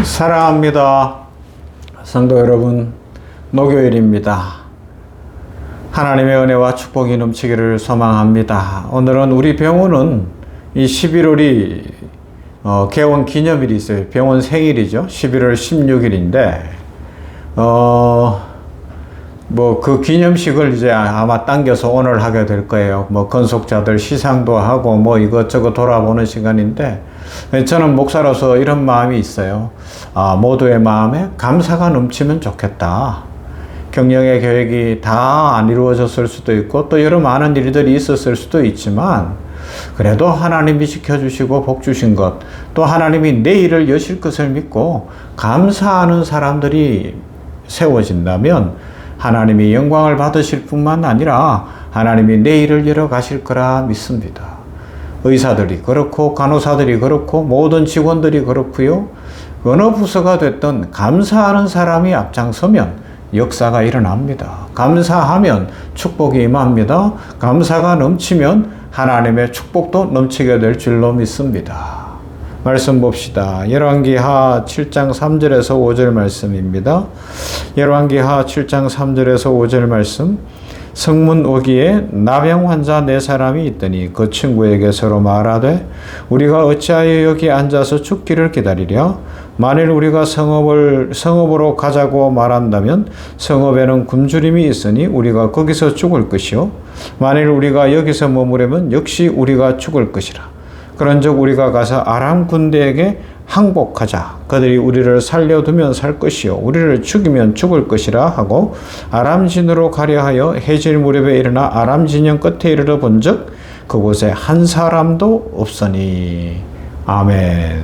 사랑합니다. 성도 여러분, 목요일입니다. 하나님의 은혜와 축복이 넘치기를 소망합니다. 오늘은 우리 병원은 이 11월이 개원 기념일이 있어요. 병원 생일이죠. 11월 16일인데 그 기념식을 이제 아마 당겨서 오늘 하게 될 거예요. 건속자들 시상도 하고 이것저것 돌아보는 시간인데, 저는 목사로서 이런 마음이 있어요. 모두의 마음에 감사가 넘치면 좋겠다. 경영의 계획이 다 안 이루어졌을 수도 있고 또 여러 많은 일들이 있었을 수도 있지만, 그래도 하나님이 지켜주시고 복 주신 것, 또 하나님이 내일을 여실 것을 믿고 감사하는 사람들이 세워진다면 하나님이 영광을 받으실 뿐만 아니라 하나님이 내일을 열어 가실 거라 믿습니다. 의사들이 그렇고 간호사들이 그렇고 모든 직원들이 그렇고요. 어느 부서가 됐든 감사하는 사람이 앞장서면 역사가 일어납니다. 감사하면 축복이 임합니다. 감사가 넘치면 하나님의 축복도 넘치게 될 줄로 믿습니다. 말씀 봅시다. 열왕기하 7장 3절에서 5절 말씀입니다. 열왕기하 7장 3절에서 5절 말씀. 성문 오기에 나병 환자 4사람이 있더니 그 친구에게 서로 말하되 우리가 어찌하여 여기 앉아서 죽기를 기다리랴? 만일 우리가 성읍으로 가자고 말한다면 성읍에는 굶주림이 있으니 우리가 거기서 죽을 것이요 만일 우리가 여기서 머무르면 역시 우리가 죽을 것이라. 그런즉 우리가 가서 아람 군대에게 항복하자. 그들이 우리를 살려두면 살 것이요 우리를 죽이면 죽을 것이라 하고 아람 진으로 가려 하여 해질 무렵에 일어나 아람 진영 끝에 이르러 본즉 그곳에 한 사람도 없으니. 아멘.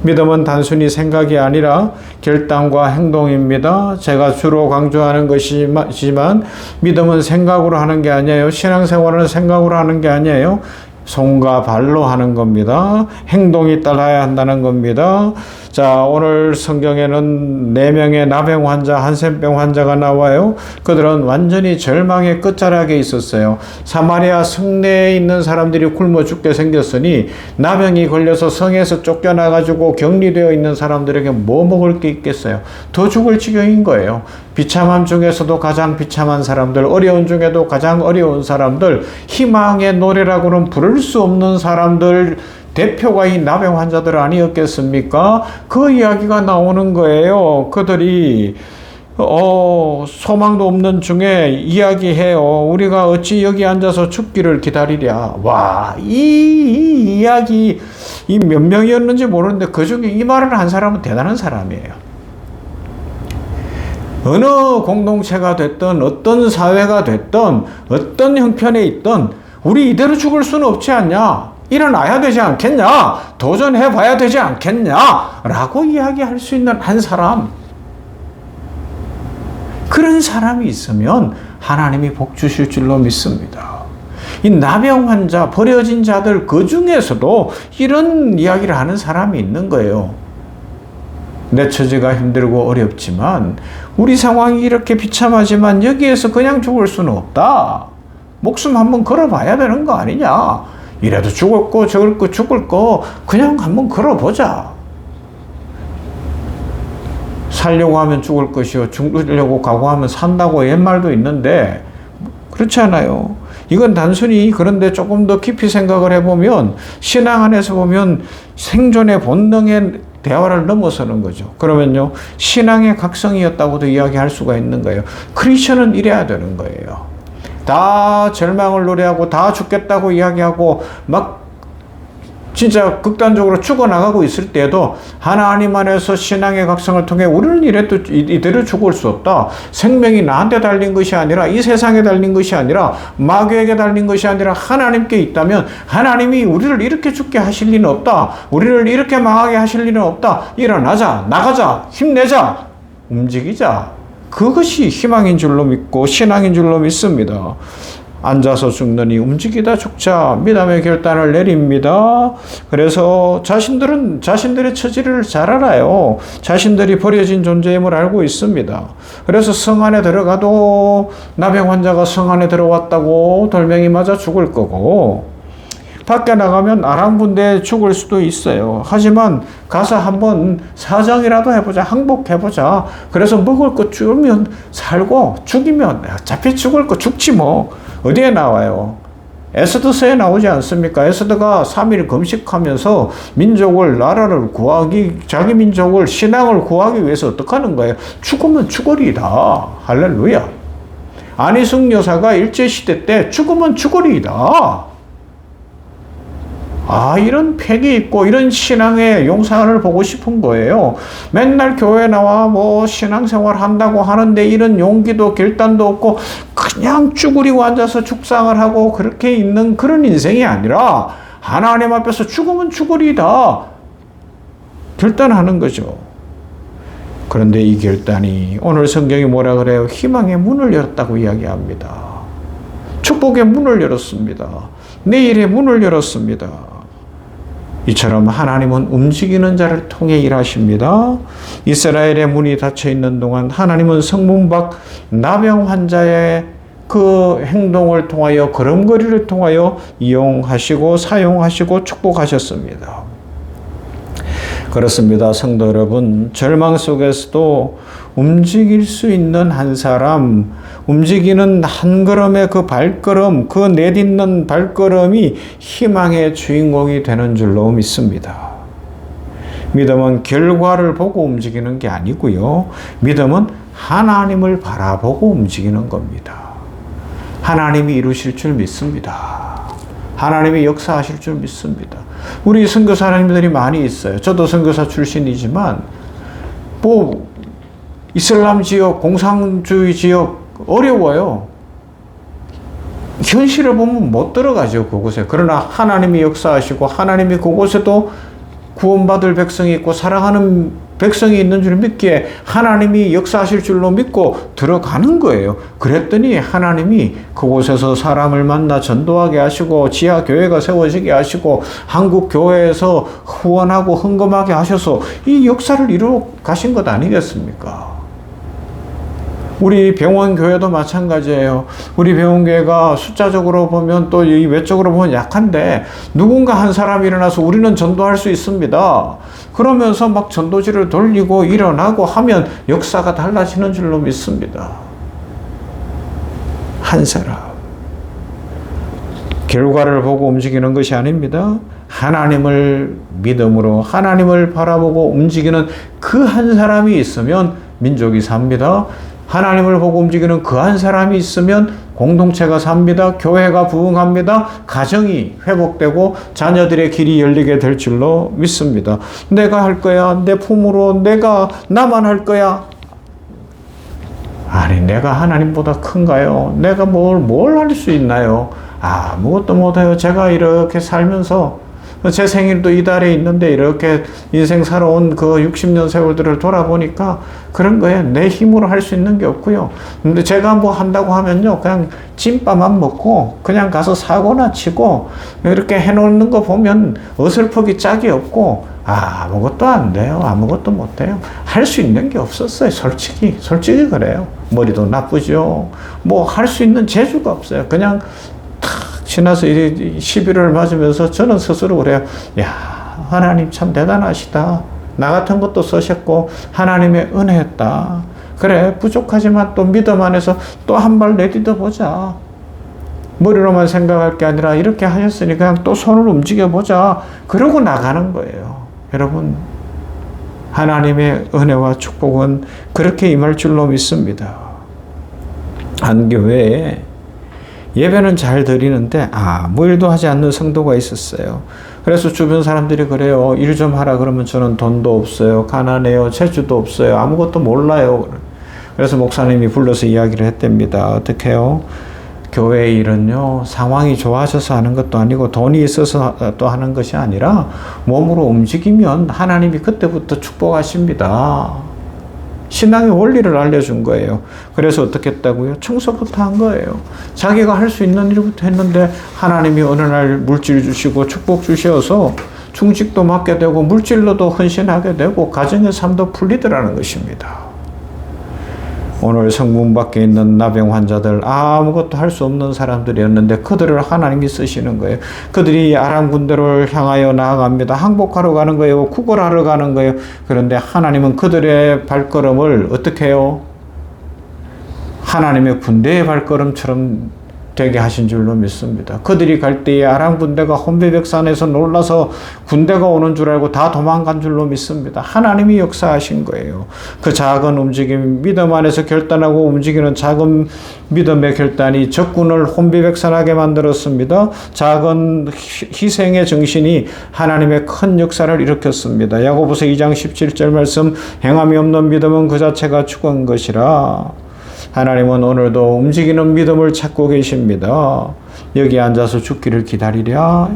믿음은 단순히 생각이 아니라 결단과 행동입니다. 제가 주로 강조하는 것이지만 믿음은 생각으로 하는 게 아니에요. 신앙생활은 생각으로 하는 게 아니에요. 손과 발로 하는 겁니다. 행동이 따라야 한다는 겁니다. 자, 오늘 성경에는 4명의 나병 환자, 한센병 환자가 나와요. 그들은 완전히 절망의 끝자락에 있었어요. 사마리아 성내에 있는 사람들이 굶어 죽게 생겼으니 나병이 걸려서 성에서 쫓겨나가지고 격리되어 있는 사람들에게 뭐 먹을 게 있겠어요? 더 죽을 지경인 거예요. 비참함 중에서도 가장 비참한 사람들, 어려운 중에도 가장 어려운 사람들, 희망의 노래라고는 부를 수 없는 사람들 대표가 이 나병 환자들 아니었겠습니까? 그 이야기가 나오는 거예요. 그들이 소망도 없는 중에 이야기해요. 우리가 어찌 여기 앉아서 죽기를 기다리랴. 와, 이 이야기 이 몇 명이었는지 모르는데 그 중에 이 말을 한 사람은 대단한 사람이에요. 어느 공동체가 됐든 어떤 사회가 됐든 어떤 형편에 있든 우리 이대로 죽을 수는 없지 않냐? 일어나야 되지 않겠냐? 도전해봐야 되지 않겠냐? 라고 이야기할 수 있는 한 사람. 그런 사람이 있으면 하나님이 복 주실 줄로 믿습니다. 이 나병 환자, 버려진 자들 그 중에서도 이런 이야기를 하는 사람이 있는 거예요. 내 처지가 힘들고 어렵지만 우리 상황이 이렇게 비참하지만 여기에서 그냥 죽을 수는 없다. 목숨 한번 걸어봐야 되는 거 아니냐. 이래도 죽을 거 죽을 거 그냥 한번 걸어보자. 살려고 하면 죽을 것이요 죽으려고 각오하면 산다고 옛말도 있는데 그렇지 않아요. 이건 단순히 그런데 조금 더 깊이 생각을 해보면 신앙 안에서 보면 생존의 본능의 대화를 넘어서는 거죠. 그러면요, 신앙의 각성이었다고도 이야기할 수가 있는 거예요. 크리스천은 이래야 되는 거예요. 다 절망을 노래하고 다 죽겠다고 이야기하고 막 진짜 극단적으로 죽어나가고 있을 때에도 하나님 안에서 신앙의 각성을 통해 우리는 이대로 죽을 수 없다. 생명이 나한테 달린 것이 아니라 이 세상에 달린 것이 아니라 마귀에게 달린 것이 아니라 하나님께 있다면 하나님이 우리를 이렇게 죽게 하실 리는 없다. 우리를 이렇게 망하게 하실 리는 없다. 일어나자, 나가자, 힘내자, 움직이자. 그것이 희망인 줄로 믿고 신앙인 줄로 믿습니다. 앉아서 죽느니 움직이다 죽자. 믿음의 결단을 내립니다. 그래서 자신들은 자신들의 처지를 잘 알아요. 자신들이 버려진 존재임을 알고 있습니다. 그래서 성 안에 들어가도 나병 환자가 성 안에 들어왔다고 돌멩이 맞아 죽을 거고 밖에 나가면 아랑분대에 죽을 수도 있어요. 하지만 가서 한번 사정이라도 해보자. 항복해보자. 그래서 먹을 거 주면 살고 죽이면 어차피 죽을 거 죽지 뭐. 어디에 나와요? 에스더서에 나오지 않습니까? 에스더가 3일 금식하면서 민족을, 나라를 구하기, 자기 민족을, 신앙을 구하기 위해서 어떻게 하는 거예요? 죽으면 죽으리이다. 할렐루야. 안희숙 여사가 일제시대 때 죽으면 죽으리이다. 이런 팩이 있고 이런 신앙의 용산을 보고 싶은 거예요. 맨날 교회 나와 뭐 신앙생활 한다고 하는데 이런 용기도 결단도 없고 그냥 쭈그리고 앉아서 죽상을 하고 그렇게 있는 그런 인생이 아니라 하나님 앞에서 죽으면 죽으리다 결단하는 거죠. 그런데 이 결단이 오늘 성경이 뭐라 그래요? 희망의 문을 열었다고 이야기합니다. 축복의 문을 열었습니다. 내일의 문을 열었습니다. 이처럼 하나님은 움직이는 자를 통해 일하십니다. 이스라엘의 문이 닫혀 있는 동안 하나님은 성문 밖 나병 환자의 그 행동을 통하여 걸음걸이를 통하여 이용하시고 사용하시고 축복하셨습니다. 그렇습니다. 성도 여러분, 절망 속에서도 움직일 수 있는 한 사람, 움직이는 한 걸음의 그 발걸음, 그 내딛는 발걸음이 희망의 주인공이 되는 줄로 믿습니다. 믿음은 결과를 보고 움직이는 게 아니고요. 믿음은 하나님을 바라보고 움직이는 겁니다. 하나님이 이루실 줄 믿습니다. 하나님이 역사하실 줄 믿습니다. 우리 선교사님들이 많이 있어요. 저도 선교사 출신이지만 이슬람 지역, 공산주의 지역 어려워요. 현실을 보면 못 들어가죠, 그곳에. 그러나 하나님이 역사하시고 하나님이 그곳에도 구원받을 백성이 있고 사랑하는 백성이 있는 줄 믿기에 하나님이 역사하실 줄로 믿고 들어가는 거예요. 그랬더니 하나님이 그곳에서 사람을 만나 전도하게 하시고 지하교회가 세워지게 하시고 한국교회에서 후원하고 헌금하게 하셔서 이 역사를 이루어 가신 것 아니겠습니까? 우리 병원교회도 마찬가지예요. 우리 병원교회가 숫자적으로 보면 또 이 외적으로 보면 약한데 누군가 한 사람이 일어나서 우리는 전도할 수 있습니다. 그러면서 막 전도지를 돌리고 일어나고 하면 역사가 달라지는 줄로 믿습니다. 한 사람. 결과를 보고 움직이는 것이 아닙니다. 하나님을 믿음으로 하나님을 바라보고 움직이는 그 한 사람이 있으면 민족이 삽니다. 하나님을 보고 움직이는 그 한 사람이 있으면 공동체가 삽니다. 교회가 부흥합니다. 가정이 회복되고 자녀들의 길이 열리게 될 줄로 믿습니다. 내가 할 거야. 내 품으로 나만 할 거야. 아니, 내가 하나님보다 큰가요? 내가 뭘 할 수 있나요? 아무것도 못해요. 제가 이렇게 살면서 제 생일도 이달에 있는데 이렇게 인생 살아온 그 60년 세월들을 돌아보니까 그런 거예요. 내 힘으로 할 수 있는 게 없고요. 근데 제가 뭐 한다고 하면요, 그냥 찐밥만 먹고 그냥 가서 사고나 치고 이렇게 해놓는 거 보면 어설프기 짝이 없고 아무것도 안 돼요. 아무것도 못 해요. 할 수 있는 게 없었어요. 솔직히 그래요. 머리도 나쁘죠. 뭐 할 수 있는 재주가 없어요. 그냥 지나서 11월 맞으면서 저는 스스로 그래요. 야, 하나님 참 대단하시다. 나 같은 것도 쓰셨고 하나님의 은혜였다. 그래, 부족하지만 또 믿음 안에서 또 한 발 내딛어 보자. 머리로만 생각할 게 아니라 이렇게 하셨으니 그냥 또 손을 움직여 보자. 그러고 나가는 거예요. 여러분, 하나님의 은혜와 축복은 그렇게 임할 줄로 믿습니다. 한 교회에 예배는 잘 드리는데 아무 일도 하지 않는 성도가 있었어요. 그래서 주변 사람들이 그래요. 일 좀 하라 그러면 저는 돈도 없어요. 가난해요. 재주도 없어요. 아무것도 몰라요. 그래서 목사님이 불러서 이야기를 했답니다. 어떻게 해요? 교회 일은요, 상황이 좋아져서 하는 것도 아니고 돈이 있어서 또 하는 것이 아니라 몸으로 움직이면 하나님이 그때부터 축복하십니다. 신앙의 원리를 알려준 거예요. 그래서 어떻게 했다고요? 청소부터 한 거예요. 자기가 할 수 있는 일부터 했는데 하나님이 어느 날 물질 주시고 축복 주셔서 중직도 맡게 되고 물질로도 헌신하게 되고 가정의 삶도 풀리더라는 것입니다. 오늘 성문 밖에 있는 나병 환자들 아무것도 할 수 없는 사람들이었는데 그들을 하나님이 쓰시는 거예요. 그들이 아람 군대를 향하여 나아갑니다. 항복하러 가는 거예요. 구걸하러 가는 거예요. 그런데 하나님은 그들의 발걸음을 어떻게 해요? 하나님의 군대의 발걸음처럼 되게 하신 줄로 믿습니다. 그들이 갈 때에 아람 군대가 혼배백산에서 놀라서 군대가 오는 줄 알고 다 도망간 줄로 믿습니다. 하나님이 역사하신 거예요. 그 작은 움직임, 믿음 안에서 결단하고 움직이는 작은 믿음의 결단이 적군을 혼배백산하게 만들었습니다. 작은 희생의 정신이 하나님의 큰 역사를 일으켰습니다. 야고보서 2장 17절 말씀, 행함이 없는 믿음은 그 자체가 죽은 것이라. 하나님은 오늘도 움직이는 믿음을 찾고 계십니다. 여기 앉아서 죽기를 기다리랴?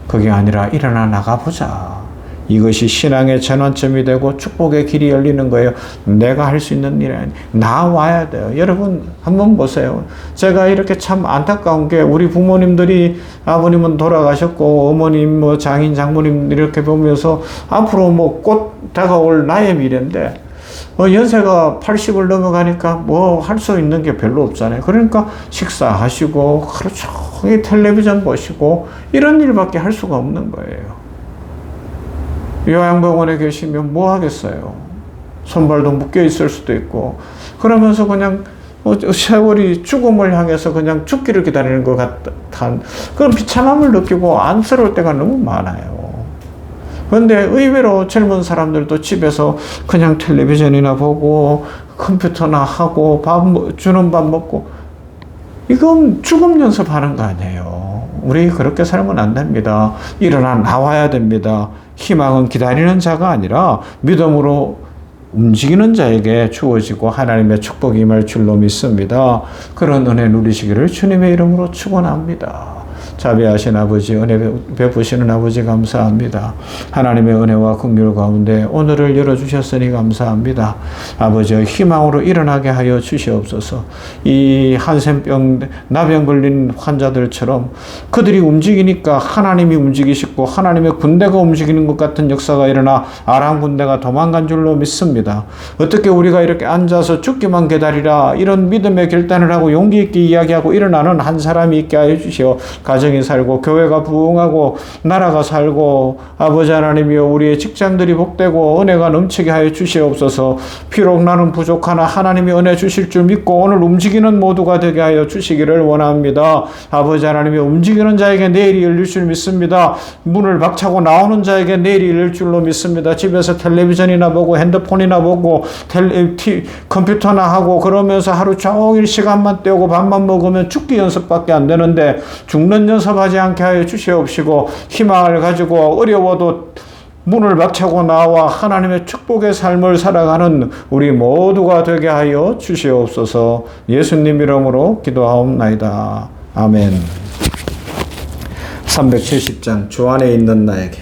그게 아니라 일어나 나가보자. 이것이 신앙의 전환점이 되고 축복의 길이 열리는 거예요. 내가 할 수 있는 일이 아니에요. 나와야 돼요. 여러분 한번 보세요. 제가 이렇게 참 안타까운 게 우리 부모님들이, 아버님은 돌아가셨고 어머님 뭐 장인 장모님 이렇게 보면서 앞으로 뭐 곧 다가올 나의 미래인데 연세가 80을 넘어가니까 뭐 할 수 있는 게 별로 없잖아요. 그러니까 식사하시고 하루 종일 텔레비전 보시고 이런 일밖에 할 수가 없는 거예요. 요양병원에 계시면 뭐 하겠어요? 손발도 묶여 있을 수도 있고 그러면서 그냥 세월이 죽음을 향해서 그냥 죽기를 기다리는 것 같은 그런 비참함을 느끼고 안쓰러울 때가 너무 많아요. 그런데 의외로 젊은 사람들도 집에서 그냥 텔레비전이나 보고 컴퓨터나 하고 주는 밥 먹고, 이건 죽음 연습하는 거 아니에요. 우리 그렇게 살면 안 됩니다. 일어나 나와야 됩니다. 희망은 기다리는 자가 아니라 믿음으로 움직이는 자에게 주어지고 하나님의 축복이 임할 줄로 믿습니다. 그런 은혜 누리시기를 주님의 이름으로 축원합니다. 자비하신 아버지, 은혜 베푸시는 아버지 감사합니다. 하나님의 은혜와 긍휼 가운데 오늘을 열어주셨으니 감사합니다. 아버지, 희망으로 일어나게 하여 주시옵소서. 이 한센병, 나병 걸린 환자들처럼 그들이 움직이니까 하나님이 움직이시고 하나님의 군대가 움직이는 것 같은 역사가 일어나 아람 군대가 도망간 줄로 믿습니다. 어떻게 우리가 이렇게 앉아서 죽기만 기다리라 이런 믿음의 결단을 하고 용기 있게 이야기하고 일어나는 한 사람이 있게 하여 주시오. 가정이 살고 교회가 부흥하고 나라가 살고 아버지 하나님이여 우리의 직장들이 복되고 은혜가 넘치게 하여 주시옵소서. 비록 나는 부족하나 하나님이 은혜 주실 줄 믿고 오늘 움직이는 모두가 되게 하여 주시기를 원합니다. 아버지 하나님이 움직이는 자에게 내일이 열릴 줄 믿습니다. 문을 박차고 나오는 자에게 내일이 열릴 줄로 믿습니다. 집에서 텔레비전이나 보고 핸드폰이나 보고 컴퓨터나 하고 그러면서 하루 종일 시간만 때우고 밥만 먹으면 죽기 연습밖에 안 되는데 죽는 연습하지 않게 하여 주시옵시고 희망을 가지고 어려워도 문을 박차고 나와 하나님의 축복의 삶을 살아가는 우리 모두가 되게 하여 주시옵소서. 예수님 이름으로 기도하옵나이다. 아멘. 370장 주 안에 있는 나에게